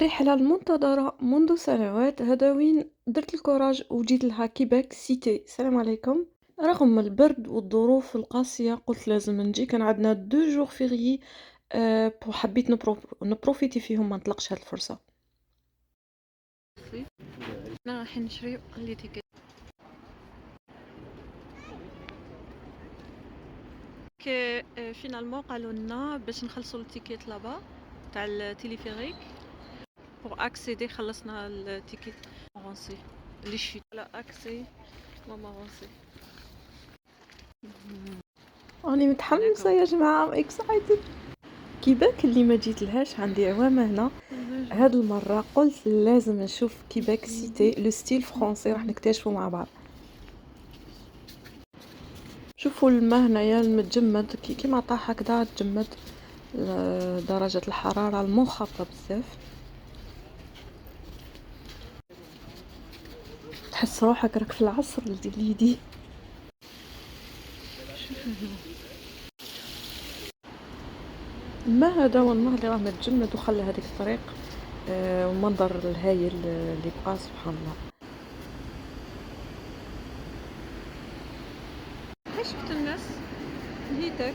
الرحلة المنتظرة منذ سنوات، هذا وين درت الكوراج وجيت لها كيباك سيتي. السلام عليكم. رغم البرد والظروف القاسية قلت لازم نجي، كان عندنا 2 جور فيغيي. حبيت نبروفيتي فيهم، ما نطلقش هاد الفرصة. احنا رايحين نشري لي تيكيت كي فينالمون قالوا لنا باش نخلصوا التيكيت لابا تاع التليفيريك بور اكسيدي. خلصنا التيكيت مارونسي لي شيت على اكسي مارونسي. راني متحمسة يا جماعة، اكسايتد. كيباك اللي ما جيت لهاش عندي عوامة هنا. هاد المرة قلت لازم نشوف كيباك سيتي لو ستيل فرونسي، راح نكتشفه مع بعض. شوفوا الماء هنايا المتجمد كيما طاح هكذا تجمد. درجة الحرارة المنخفضة بزاف، تحس روحك راك في العصر الجليدي. الماء هذا هو الماء اللي راه متجمد وخلى هذيك الطريق والمنظر الهايل اللي بقى، سبحان الله. شفت الناس هيتك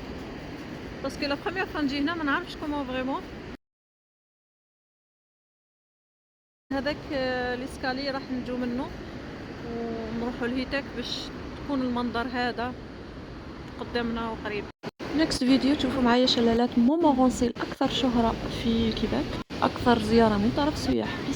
باسكو لا بروميير فوا نجي هنا ما نعرفش كومون فريمون. هذاك ليسكالي راح نجو منه ونروحوا لهيتك باش تكون المنظر هذا قدامنا وقريب. نكست فيديو تشوفوا معايا شلالات مونمورونسي الأكثر شهرة في كيباك، أكثر زيارة من طرف سياح.